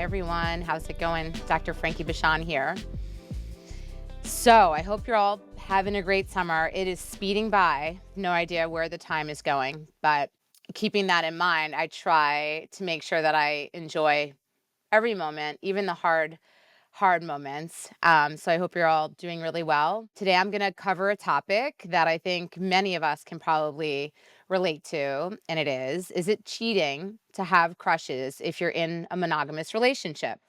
everyone. How's it going? Dr. Frankie Bashan here. So I hope you're all having a great summer. It is speeding by. No idea where the time is going, but keeping that in mind, I try to make sure that I enjoy every moment, even the hard moments. So I hope you're all doing really well. Today, I'm going to cover a topic that I think many of us can probably relate to, and is it cheating to have crushes if you're in a monogamous relationship?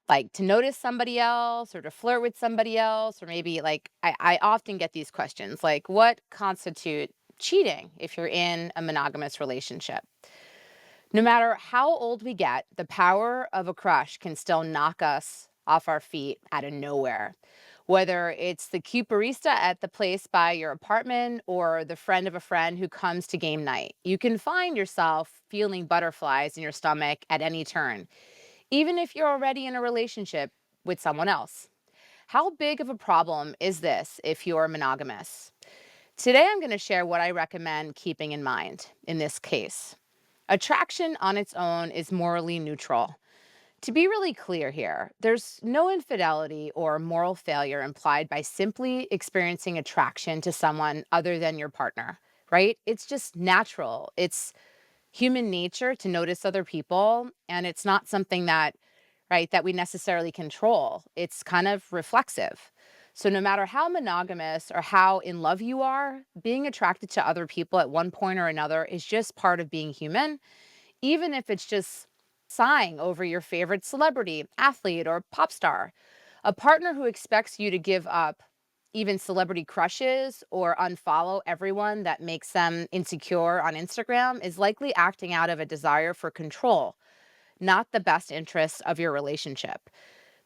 Like to notice somebody else or to flirt with somebody else, or maybe like I often get these questions like, what constitute cheating if you're in a monogamous relationship? No matter how old we get, the power of a crush can still knock us off our feet out of nowhere. Whether it's the cute barista at the place by your apartment or the friend of a friend who comes to game night, you can find yourself feeling butterflies in your stomach at any turn, even if you're already in a relationship with someone else. How big of a problem is this if you're monogamous? Today, I'm going to share what I recommend keeping in mind in this case. Attraction on its own is morally neutral. To be really clear here, there's no infidelity or moral failure implied by simply experiencing attraction to someone other than your partner, right? It's just natural. It's human nature to notice other people, and it's not something that, right, that we necessarily control. It's kind of reflexive. So no matter how monogamous or how in love you are, being attracted to other people at one point or another is just part of being human, even if it's just sighing over your favorite celebrity, athlete, or pop star. A partner who expects you to give up even celebrity crushes or unfollow everyone that makes them insecure on Instagram is likely acting out of a desire for control, not the best interests of your relationship.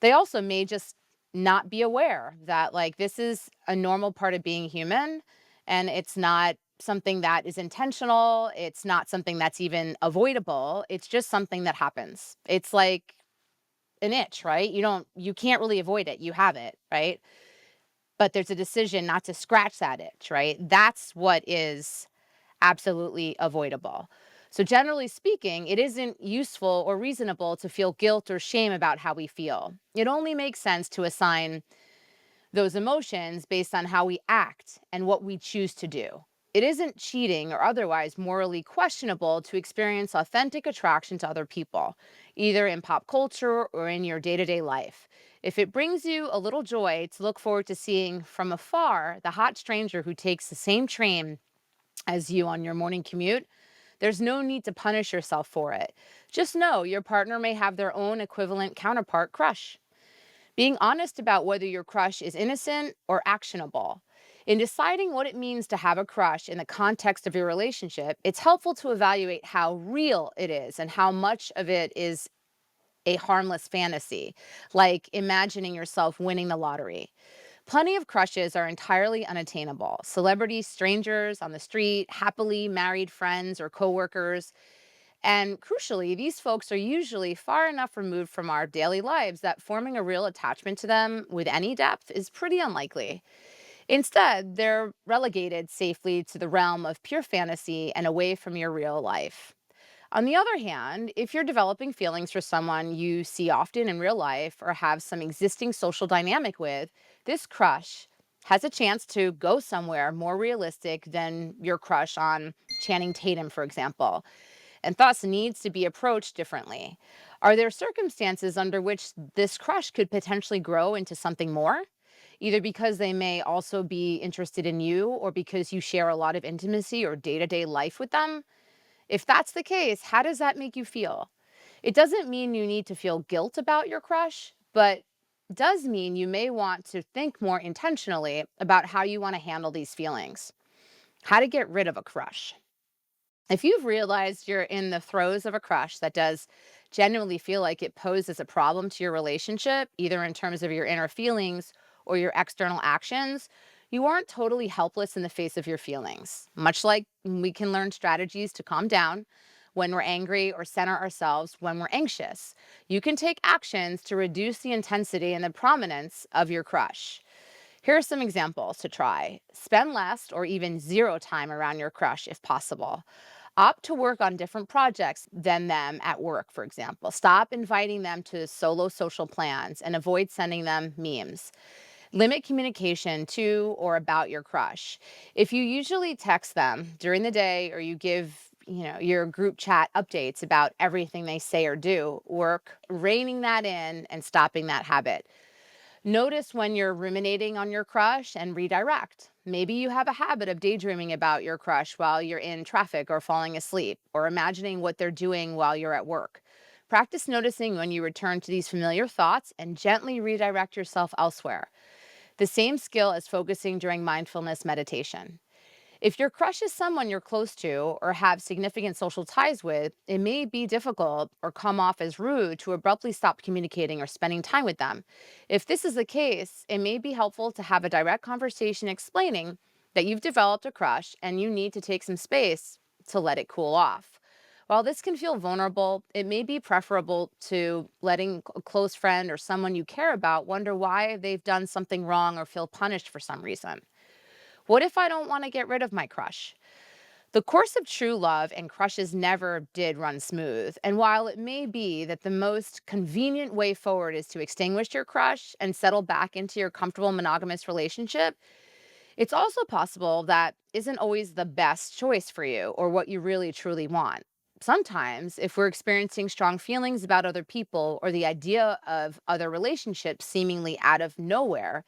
They also may just not be aware that, like, this is a normal part of being human and it's not something that is intentional. It's not something that's even avoidable. It's just something that happens. It's like an itch, right? You can't really avoid it. You have it, right? But there's a decision not to scratch that itch, right? That's what is absolutely avoidable. So, generally speaking, it isn't useful or reasonable to feel guilt or shame about how we feel. It only makes sense to assign those emotions based on how we act and what we choose to do. It isn't cheating or otherwise morally questionable to experience authentic attraction to other people, either in pop culture or in your day to day life. If it brings you a little joy to look forward to seeing from afar the hot stranger who takes the same train as you on your morning commute, there's no need to punish yourself for it. Just know your partner may have their own equivalent counterpart crush. Being honest about whether your crush is innocent or actionable. In deciding what it means to have a crush in the context of your relationship, it's helpful to evaluate how real it is and how much of it is a harmless fantasy, like imagining yourself winning the lottery. Plenty of crushes are entirely unattainable. Celebrities, strangers on the street, happily married friends or coworkers. And crucially, these folks are usually far enough removed from our daily lives that forming a real attachment to them with any depth is pretty unlikely. Instead, they're relegated safely to the realm of pure fantasy and away from your real life. On the other hand, if you're developing feelings for someone you see often in real life or have some existing social dynamic with, this crush has a chance to go somewhere more realistic than your crush on Channing Tatum, for example, and thus needs to be approached differently. Are there circumstances under which this crush could potentially grow into something more? Either because they may also be interested in you or because you share a lot of intimacy or day to day life with them? If that's the case, how does that make you feel? It doesn't mean you need to feel guilt about your crush, but does mean you may want to think more intentionally about how you want to handle these feelings. How to get rid of a crush. If you've realized you're in the throes of a crush that does genuinely feel like it poses a problem to your relationship, either in terms of your inner feelings or your external actions, you aren't totally helpless in the face of your feelings. Much like we can learn strategies to calm down when we're angry or center ourselves when we're anxious, you can take actions to reduce the intensity and the prominence of your crush. Here are some examples to try. Spend less or even zero time around your crush if possible. Opt to work on different projects than them at work, for example. Stop inviting them to solo social plans and avoid sending them memes. Limit communication to or about your crush. If you usually text them during the day or you give your group chat updates about everything they say or do, work reining that in and stopping that habit. Notice when you're ruminating on your crush and redirect. Maybe you have a habit of daydreaming about your crush while you're in traffic or falling asleep, or imagining what they're doing while you're at work. Practice noticing when you return to these familiar thoughts and gently redirect yourself elsewhere. The same skill as focusing during mindfulness meditation. If your crush is someone you're close to or have significant social ties with, it may be difficult or come off as rude to abruptly stop communicating or spending time with them. If this is the case, it may be helpful to have a direct conversation explaining that you've developed a crush and you need to take some space to let it cool off. While this can feel vulnerable, it may be preferable to letting a close friend or someone you care about wonder why they've done something wrong or feel punished for some reason. What if I don't want to get rid of my crush? The course of true love and crushes never did run smooth. And while it may be that the most convenient way forward is to extinguish your crush and settle back into your comfortable monogamous relationship, it's also possible that isn't always the best choice for you or what you really truly want. Sometimes, if we're experiencing strong feelings about other people or the idea of other relationships seemingly out of nowhere,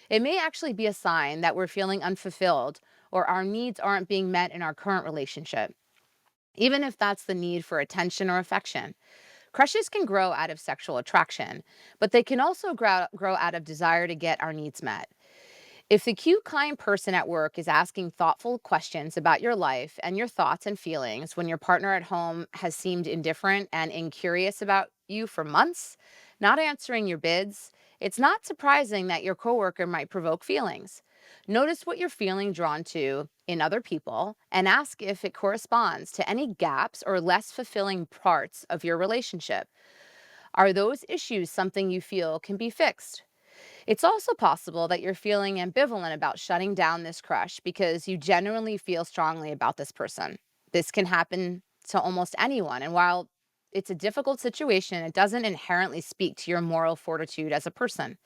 it may actually be a sign that we're feeling unfulfilled or our needs aren't being met in our current relationship, even if that's the need for attention or affection. Crushes can grow out of sexual attraction, but they can also grow out of desire to get our needs met. If the cute, kind person at work is asking thoughtful questions about your life and your thoughts and feelings when your partner at home has seemed indifferent and incurious about you for months, not answering your bids, it's not surprising that your coworker might provoke feelings. Notice what you're feeling drawn to in other people and ask if it corresponds to any gaps or less fulfilling parts of your relationship. Are those issues something you feel can be fixed? It's also possible that you're feeling ambivalent about shutting down this crush because you genuinely feel strongly about this person. This can happen to almost anyone. And while it's a difficult situation, it doesn't inherently speak to your moral fortitude as a person.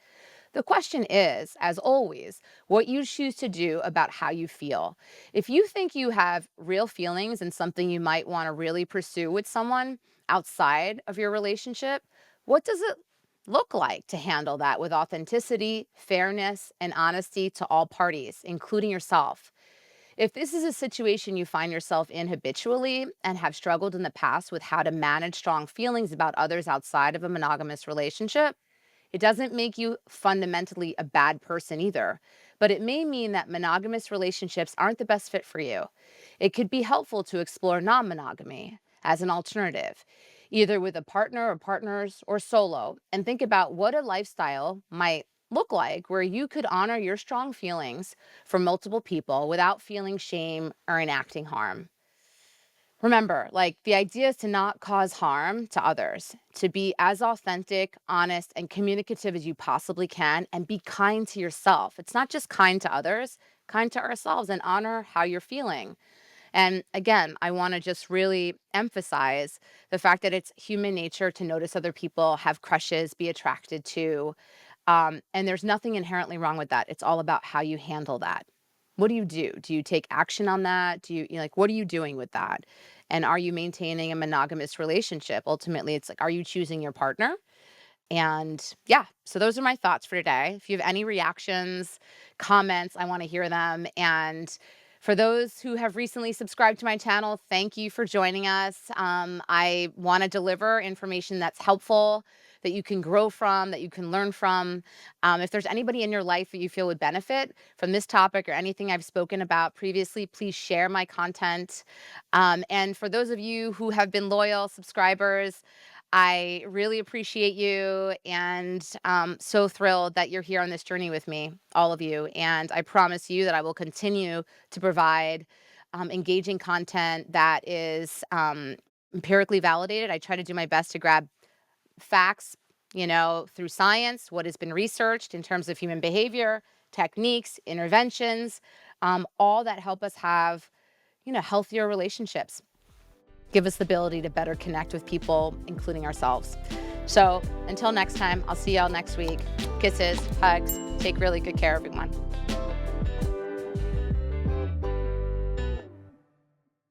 The question is, as always, what you choose to do about how you feel. If you think you have real feelings and something you might want to really pursue with someone outside of your relationship, what does it look like to handle that with authenticity, fairness, and honesty to all parties, including yourself? If this is a situation you find yourself in habitually and have struggled in the past with how to manage strong feelings about others outside of a monogamous relationship, it doesn't make you fundamentally a bad person either, but it may mean that monogamous relationships aren't the best fit for you. It could be helpful to explore non monogamy as an alternative, either with a partner or partners or solo, and think about what a lifestyle might look like where you could honor your strong feelings for multiple people without feeling shame or enacting harm. Remember, like the idea is to not cause harm to others, to be as authentic, honest, and communicative as you possibly can, and be kind to yourself. It's not just kind to others, kind to ourselves, and honor how you're feeling. And again, I want to just really emphasize the fact that it's human nature to notice other people, have crushes, be attracted to. And there's nothing inherently wrong with that. It's all about how you handle that. What do you do? Do you take action on that? Like, what are you doing with that? And are you maintaining a monogamous relationship? Ultimately, it's like, are you choosing your partner? And yeah, so those are my thoughts for today. If you have any reactions, comments, I want to hear them. And for those who have recently subscribed to my channel, thank you for joining us. I want to deliver information that's helpful, that you can grow from, that you can learn from. If there's anybody in your life that you feel would benefit from this topic or anything I've spoken about previously, please share my content. And for those of you who have been loyal subscribers, I really appreciate you and so thrilled that you're here on this journey with me, all of you. And I promise you that I will continue to provide engaging content that is empirically validated. I try to do my best to grab facts, through science, what has been researched in terms of human behavior, techniques, interventions, all that help us have, healthier relationships, give us the ability to better connect with people, including ourselves. So until next time, I'll see y'all next week. Kisses, hugs, take really good care, everyone.